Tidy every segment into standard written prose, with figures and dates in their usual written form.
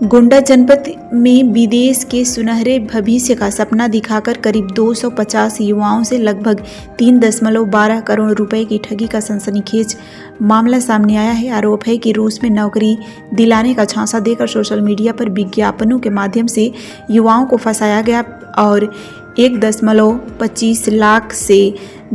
गोंडा जनपद में विदेश के सुनहरे भविष्य का सपना दिखाकर करीब 250 युवाओं से लगभग 3.12 करोड़ रुपए की ठगी का सनसनीखेज मामला सामने आया है। आरोप है कि रूस में नौकरी दिलाने का झांसा देकर सोशल मीडिया पर विज्ञापनों के माध्यम से युवाओं को फंसाया गया और 1.25 लाख से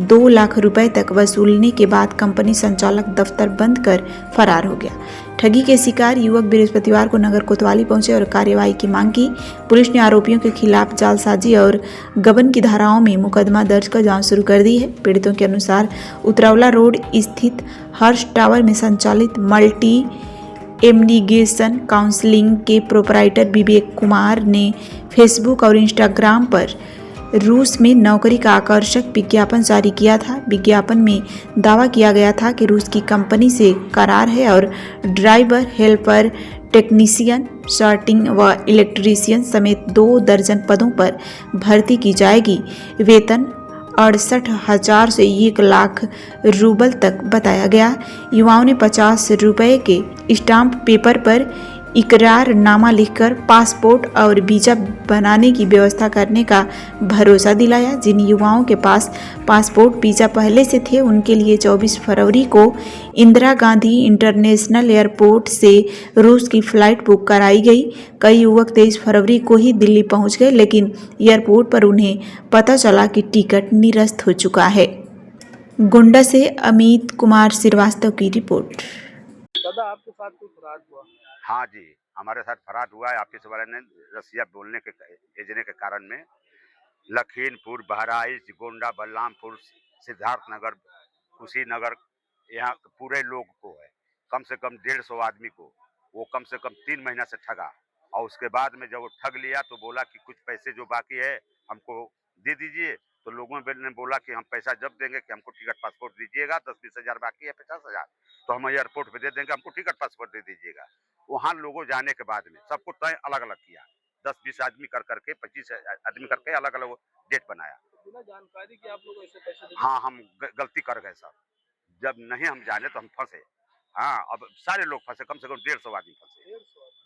2 लाख रुपए तक वसूलने के बाद कंपनी संचालक दफ्तर बंद कर फरार हो गया। ठगी के शिकार युवक बृहस्पतिवार को नगर कोतवाली पहुंचे और कार्यवाही की मांग की। पुलिस ने आरोपियों के खिलाफ जालसाजी और गबन की धाराओं में मुकदमा दर्ज कर जांच शुरू कर दी है। पीड़ितों के अनुसार उतरौला रोड स्थित हर्ष टावर में संचालित मल्टी एम्निगेशन काउंसलिंग के प्रोपराइटर विवेक कुमार ने फेसबुक और इंस्टाग्राम पर रूस में नौकरी का आकर्षक विज्ञापन जारी किया था। विज्ञापन में दावा किया गया था कि रूस की कंपनी से करार है और ड्राइवर, हेल्पर, टेक्नीशियन, शार्टिंग व इलेक्ट्रीशियन समेत 2 दर्जन पदों पर भर्ती की जाएगी। वेतन 68,000 से 1 लाख रूबल तक बताया गया। युवाओं ने 50 रुपये के स्टाम्प पेपर पर इकरारनामा लिखकर पासपोर्ट और वीजा बनाने की व्यवस्था करने का भरोसा दिलाया। जिन युवाओं के पास पासपोर्ट वीजा पहले से थे उनके लिए 24 फरवरी को इंदिरा गांधी इंटरनेशनल एयरपोर्ट से रूस की फ्लाइट बुक कराई गई। कई युवक 23 फरवरी को ही दिल्ली पहुंच गए, लेकिन एयरपोर्ट पर उन्हें पता चला कि टिकट निरस्त हो चुका है। गोंडा से अमित कुमार श्रीवास्तव की रिपोर्ट। दादा, आपके साथ कोई फ्रॉड हुआ? हाँ जी, हमारे साथ फरार हुआ है। ऑफिस वाले ने रसिया भेजने के कारण में लखीमपुर, बहराइच, गोंडा, बलरामपुर, सिद्धार्थनगर, कुशीनगर, यहाँ पूरे लोग को है कम से कम 150 आदमी को वो कम से कम 3 महीना से ठगा। और उसके बाद में जब वो ठग लिया तो बोला कि कुछ पैसे जो बाकी है हमको दे दीजिए। तो लोगों ने बोला कि हम पैसा जब देंगे कि हमको टिकट पासपोर्ट दीजिएगा, 10-20 हज़ार बाकी है, 50,000 तो हम एयरपोर्ट पे दे देंगे, हमको टिकट पासपोर्ट दे दीजिएगा। वहाँ लोगों जाने के बाद में सबको तय अलग अलग किया, 10-20 आदमी कर करके 25 आदमी करके अलग अलग डेट बनाया। बिना जानकारी के आप लोग ऐसे पैसे दे? हाँ, हम गलती कर गए सब। जब नहीं हम जाने तो हम फंसे। हाँ, अब सारे लोग फंसे, कम से कम 150 आदमी फंसे।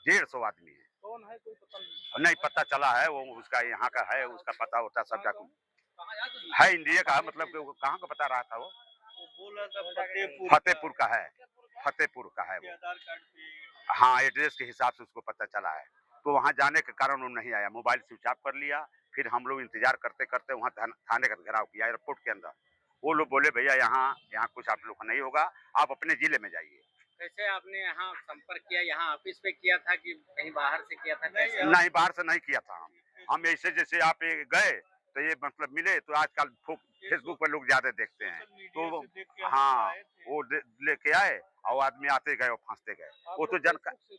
150 आदमी है। कौन है कोई पता नहीं? नहीं पता चला है, वो उसका यहाँ का है, उसका पता होता सब जाकर है इंडिया का, मतलब कि कहाँ का बता रहा था वो फतेहपुर का है, फतेहपुर का है वो। हाँ, एड्रेस के हिसाब से उसको पता चला है। तो वहाँ जाने के कारण वो नहीं आया, मोबाइल स्विच ऑफ कर लिया। फिर हम लोग इंतजार करते करते वहाँ थाने का घेराव किया एयरपोर्ट के अंदर। वो लोग बोले भैया यहाँ कुछ आप लोग का नहीं होगा, आप अपने जिले में जाइए। कैसे आपने यहाँ संपर्क किया? यहाँ ऑफिस पे किया था कि कहीं बाहर से किया था? नहीं, बाहर से नहीं किया था। हम ऐसे जैसे आप गए तो ये मतलब मिले तो आजकल फेसबुक पर लोग ज्यादा देखते हैं, तो हाँ वो लेके आए और आदमी आते गए और फंसते गए। वो तो जानकारी,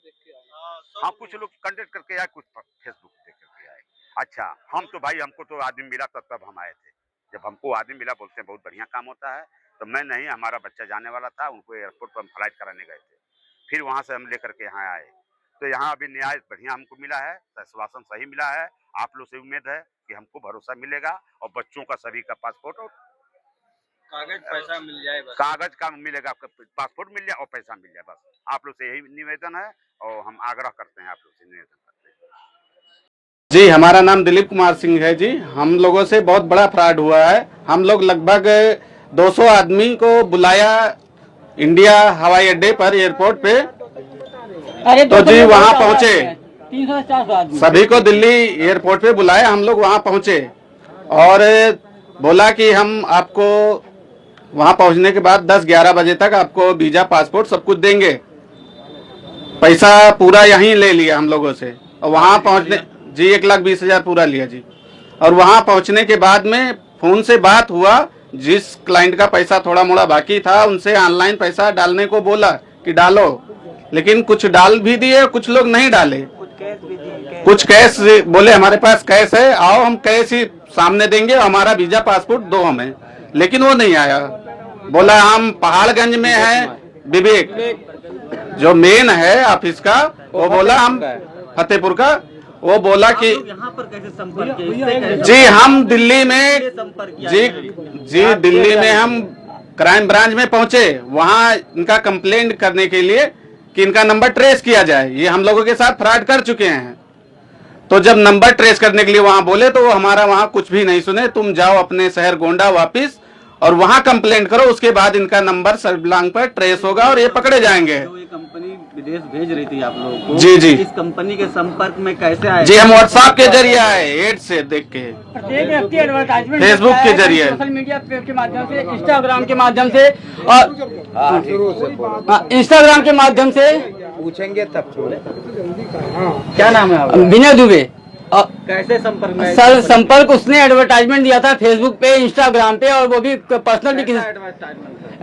हाँ कुछ लोग कंटेक्ट करके आए, कुछ फेसबुक देख करके आए। अच्छा, हम तो भाई हमको तो आदमी मिला तब हम आए थे। जब हमको आदमी मिला बोलते हैं बहुत बढ़िया काम होता है, तो मैं नहीं, हमारा बच्चा जाने वाला था, उनको एयरपोर्ट पर हम फ्लाइट कराने गए थे। फिर वहाँ से हम लेकर के यहाँ आए। तो यहाँ अभी न्याय बढ़िया हमको मिला है, आश्वासन सही मिला है। आप लोग से उम्मीद है कि हमको भरोसा मिलेगा और बच्चों का सभी का पासपोर्ट और कागज पैसा मिल जाए, बस कागज का मिलेगा, पासपोर्ट मिल जाए और पैसा मिल जाए, बस आप लोग से यही निवेदन है और हम आग्रह करते हैं, आप लोग से निवेदन करते हैं। जी, हमारा नाम दिलीप कुमार सिंह है जी। हम लोगों से बहुत बड़ा फ्रॉड हुआ है। हम लोग लगभग 200 आदमी को बुलाया इंडिया हवाई अड्डे पर, एयरपोर्ट पे। तो जी वहाँ पहुँचे, 350 आदमी सभी को दिल्ली एयरपोर्ट पे बुलाया। हम लोग वहाँ पहुँचे और बोला कि हम आपको वहाँ पहुँचने के बाद 10-11 बजे तक आपको वीजा, पासपोर्ट सब कुछ देंगे। पैसा पूरा यहीं ले लिया हम लोगों से। और वहाँ पहुँचने जी 1,20,000 पूरा लिया जी। और वहाँ पहुँचने के बाद में फोन से बात हुआ, जिस क्लाइंट का पैसा थोड़ा मोड़ा बाकी था उनसे ऑनलाइन पैसा डालने को बोला कि डालो, लेकिन कुछ डाल भी दिए, कुछ लोग नहीं डाले। कुछ कैश बोले हमारे पास कैश है, आओ हम कैश ही सामने देंगे, हमारा वीजा पासपोर्ट दो हमें, लेकिन वो नहीं आया। बोला हम पहाड़गंज में है, विवेक जो मेन है ऑफिस का, वो बोला हम फतेहपुर का। वो बोला कि यहाँ पर कैसे संपर्क किया? जी हम दिल्ली में जी दिल्ली में हम क्राइम ब्रांच में पहुंचे, वहां इनका कंप्लेंट करने के लिए कि इनका नंबर ट्रेस किया जाए। ये हम लोगों के साथ फ्रॉड कर चुके हैं। तो जब नंबर ट्रेस करने के लिए वहां बोले तो वो हमारा वहां कुछ भी नहीं सुने। तुम जाओ अपने शहर गोंडा वापिस और वहां कंप्लेंट करो, उसके बाद इनका नंबर सर्विलांस पर ट्रेस होगा और ये पकड़े जाएंगे। जो ये कंपनी विदेश भेज रही थी आप लोगों को, जी जी इस कंपनी के संपर्क में कैसे आए? जी, हम व्हाट्सएप के जरिए आए, एड से देख के, एडवर्टाइजमेंट फेसबुक के जरिए, सोशल मीडिया के माध्यम से, इंस्टाग्राम के माध्यम से और इंस्टाग्राम के माध्यम से पूछेंगे तब बोले। क्या नाम है आपका? विनय दुबे। कैसे संपर्क में? सर संपर्क उसने एडवर्टाइजमेंट दिया था फेसबुक पे, इंस्टाग्राम पे, और वो भी पर्सनल भी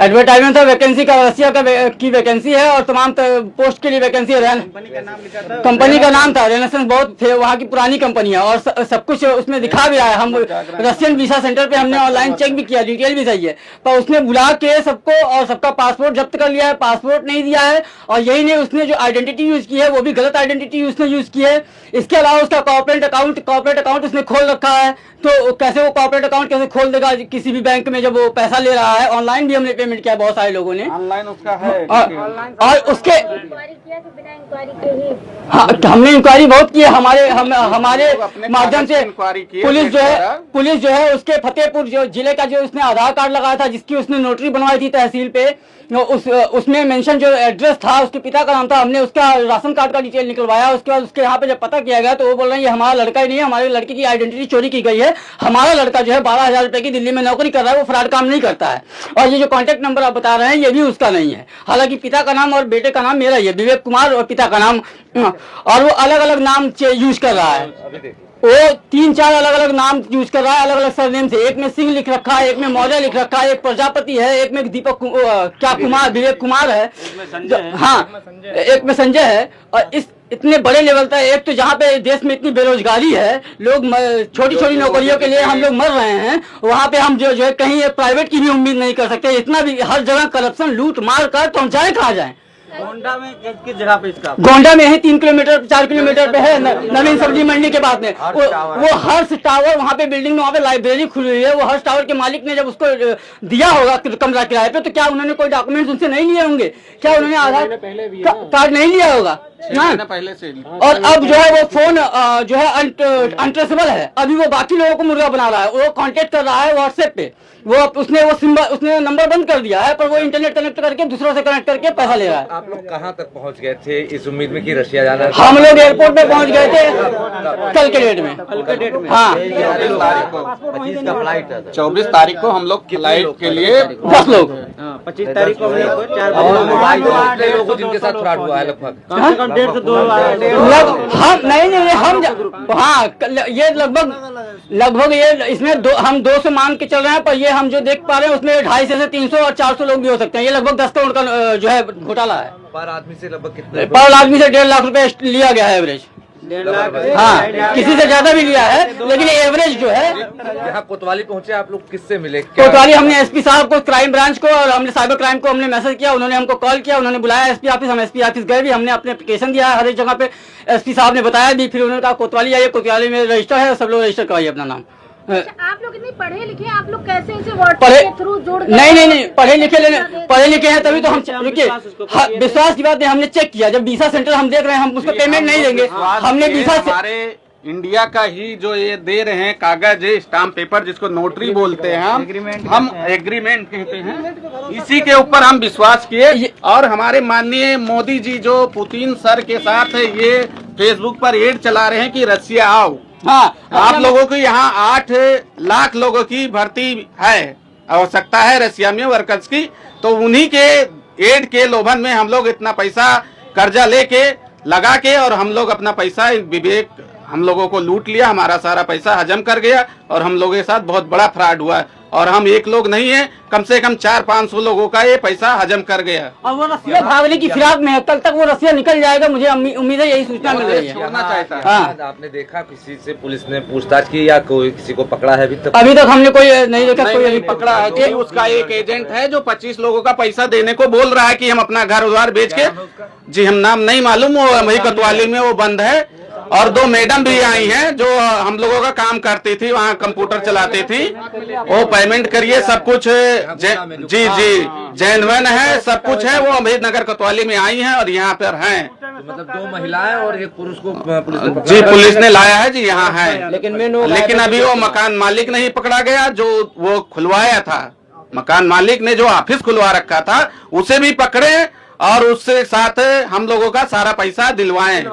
एडवर्टाइजमेंट था। वैकेंसी का रसिया की वैकेंसी है और तमाम पोस्ट के लिए वैकेंसी है। कंपनी का नाम लिखा था, कंपनी का नाम था रेनेसेंस, बहुत वहाँ की पुरानी कंपनी है और सब कुछ उसमें दिखा भी रहा है। हम रशियन वीसा सेंटर पे हमने ऑनलाइन चेक भी किया, डिटेल भी सही है, पर उसने बुला के सबको और सबका पासपोर्ट जब्त कर लिया है, पासपोर्ट नहीं दिया है। और यही नहीं, उसने जो आइडेंटिटी यूज की है वो भी गलत आइडेंटिटी उसने यूज की है। इसके अलावा उसका कॉर्पोरेट अकाउंट उसने खोल रखा है। तो कैसे वो कॉर्पोरेट अकाउंट कैसे खोल देगा किसी भी बैंक में जब वो पैसा ले रहा है? ऑनलाइन भी हमने पेमेंट किया बहुत सारे लोगों ने, ऑनलाइन उसका है। और उसके हाँ, हमने इंक्वायरी बहुत की है। हमारे माध्यम से पुलिस जो है उसके फतेहपुर जो जिले का जो उसने आधार कार्ड लगाया था, जिसकी उसने नोटरी बनवाई थी तहसील पे, उसमें मेंशन जो एड्रेस था उसके पिता का नाम था, हमने उसका राशन कार्ड का डिटेल निकलवाया। उसके बाद उसके यहाँ पे जब पता किया गया तो वो बोल रहे हैं ये हमारा लड़का ही नहीं है, हमारे लड़के की आइडेंटिटी चोरी की गई है। हमारा लड़का जो है 12,000 रुपए की दिल्ली में नौकरी कर रहा है, वो फ्रॉड काम नहीं करता है। और ये जो कॉन्टेक्ट नंबर आप बता रहे हैं ये भी उसका नहीं है। हालांकि पिता का नाम और बेटे का नाम मेरा ही है, विवेक कुमार, और पिता का नाम, और वो अलग अलग नाम यूज कर रहा है। वो 3-4 अलग अलग नाम यूज कर रहा है, अलग अलग सरनेम से। एक में सिंह लिख रखा है, एक में मौर्य लिख रखा है, एक प्रजापति है, एक में दीपक कुमार, विवेक कुमार है, हाँ, एक में संजय है। और इस इतने बड़े लेवल तक, एक तो जहाँ पे देश में इतनी बेरोजगारी है, लोग छोटी छोटी नौकरियों के लिए हम लोग मर रहे हैं, वहाँ पे हम जो है कहीं प्राइवेट की भी उम्मीद नहीं कर सकते। इतना भी हर जगह करप्शन, लूट मार कर, तो हम जाए कहाँ जाए? गोंडा में किस जगह पे इसका? गोंडा में ही 3 किलोमीटर 4 किलोमीटर पे है, नवीन सब्जी मंडी के बाद में। वो हर्ष टावर, वहाँ पे बिल्डिंग में, वहाँ पे लाइब्रेरी खुली हुई है। वो हर्ष टावर के मालिक ने जब उसको दिया होगा कमरा किराए पे, तो क्या उन्होंने कोई डॉक्यूमेंट्स उनसे नहीं लिए होंगे? क्या उन्होंने आधार कार्ड नहीं लिया होगा? पहले से। और अब जो है वो फोन जो है अनट्रेसेबल है। अभी वो बाकी लोगों को मुर्गा बना रहा है, वो कांटेक्ट कर रहा है व्हाट्सएप पे। उसने नंबर बंद कर दिया है, पर वो इंटरनेट कनेक्ट करके दूसरों से कनेक्ट करके पैसा ले रहा है। आप लोग कहाँ तक पहुँच गए थे इस उम्मीद में कि रशिया जाना? हम लोग एयरपोर्ट पे पहुँच गए थे कल के डेट में। हाँ, 25 का फ्लाइट था। 24 तारीख को हम लोग फ्लाइट के लिए 10 लोग, 25 तारीख को लोगों जिनके साथ फ्रॉड हुआ है लगभग हम ये लगभग ये इसमें हम 200 मान के चल रहे हैं, पर ये हम जो देख पा रहे हैं उसमें 250 से 300 और 400 लोग भी हो सकते हैं। ये लगभग 10 करोड़ का जो है घोटाला है। पर आदमी से लगभग कितने? पर आदमी से 1.5 लाख रुपए लिया गया है एवरेज। 1.5 लाख, हाँ, किसी से ज्यादा भी लिया है, लेकिन एवरेज जो है। यहाँ कोतवाली पहुँचे आप लोग, किससे मिले? कोतवाली हमने एसपी साहब को, क्राइम ब्रांच को, और हमने साइबर क्राइम को हमने मैसेज किया, उन्होंने हमको कॉल किया, उन्होंने बुलाया एसपी ऑफिस, हम एसपी ऑफिस गए भी, हमने अपने एप्लीकेशन दिया है हर एक जगह पे। एसपी साहब ने बताया भी, फिर उन्होंने कहा कोतवाली आइए, कोतवाली में रजिस्टर है, सब लोग रजिस्टर करवाइए अपना नाम। आप लोग इतने पढ़े लिखे, आप लोग कैसे इसे व्हाट्सएप के थ्रू जोड़? नहीं, पढ़े लिखे हैं तभी तो हम, रुकिए, विश्वास की बात है, हमने चेक किया। जब वीसा सेंटर हम देख रहे हैं, हम उसको पेमेंट नहीं देंगे। हमने वीसा हमारे इंडिया का ही जो ये दे रहे हैं कागज, स्टाम्प पेपर, जिसको नोटरी बोलते हैं, हम एग्रीमेंट कहते हैं, इसी के ऊपर हम विश्वास किए। और हमारे माननीय मोदी जी जो पुतिन सर के साथ ये फेसबुक पर एड चला रहे हैं कि रसिया आओ। हाँ, आप लोगों को यहाँ 8 लाख लोगों की भर्ती है, आवश्यकता है रसिया में वर्कर्स की। तो उन्हीं के एड के लोभन में हम लोग इतना पैसा कर्जा लेके लगा के, और हम लोग अपना पैसा, विवेक हम लोगों को लूट लिया, हमारा सारा पैसा हजम कर गया, और हम लोगों के साथ बहुत बड़ा फ्रॉड हुआ है। और हम एक लोग नहीं है, कम से कम 400-500 लोगों का ये पैसा हजम कर गया। और वो रसिया भागने की फिराक में है, कल तक वो रसिया निकल जाएगा, मुझे उम्मीद है, यही सूचना मिल रही है। छोड़ना चाहता है। हाँ। आपने देखा किसी से पुलिस ने पूछताछ की या कोई किसी को पकड़ा है? अभी तक हमने कोई नहीं देखा, कोई अभी पकड़ा है। कि उसका एक एजेंट है जो 25 लोगों का पैसा देने को बोल रहा है कि हम अपना घर उधार बेच के, जी हम नाम नहीं मालूम, वो वही कोतवाली में वो बंद है, और 2 मैडम भी आई हैं जो हम लोगों का काम करती थी, वहाँ कंप्यूटर चलाती थी। वो पेमेंट करिए, सब कुछ जी जेन्युइन है, सब कुछ है। वो अभी नगर कोतवाली में आई हैं और यहाँ पर हैं। तो मतलब 2 महिलाएं और एक पुरुष को पुलिस ने जी पुलिस ने लाया है जी, यहाँ है। लेकिन अभी वो मकान मालिक नहीं पकड़ा गया जो वो खुलवाया था। मकान मालिक ने जो ऑफिस खुलवा रखा था उसे भी पकड़े और उससे साथ हम लोगों का सारा पैसा दिलवाएं,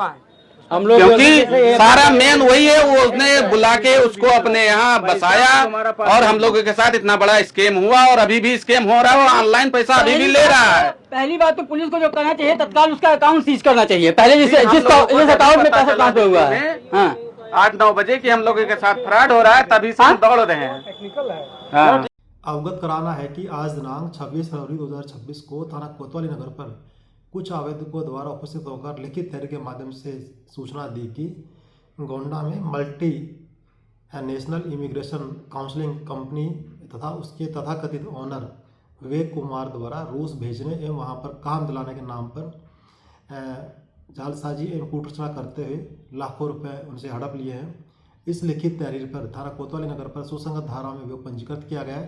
हम लोग क्योंकि सारा मेन वही है। वो उसने बुला के उसको अपने यहाँ बसाया और हम लोगों के साथ इतना बड़ा स्कैम हुआ और अभी भी स्कैम हो रहा है। वो ऑनलाइन पैसा अभी भी ले रहा है। पहली बात तो पुलिस को जो करना चाहिए, तत्काल उसका अकाउंट सीज करना चाहिए पहले, जिस अकाउंट में पैसा ट्रांसफर हुआ है। हाँ 8-9 बजे की हम लोगों के साथ फ्रॉड हो रहा है, तभी से हम दौड़ रहे हैं। हाँ। अवगत कराना है कि आज दिनांक 26 फरवरी 2026 को थाना कोतवाली नगर पर कुछ आवेदकों द्वारा उपस्थित होकर लिखित तहरीर के माध्यम से सूचना दी कि गोंडा में multi national immigration counselling company तथा उसके तथाकथित ओनर विवेक कुमार द्वारा रूस भेजने एवं वहां पर काम दिलाने के नाम पर जालसाजी एवं कूटरचना करते हुए लाखों रुपए उनसे हड़प लिए हैं। इस लिखित तहरीर पर थाना कोतवाली नगर पर सुसंगत धारा में वियोग पंजीकृत किया गया है।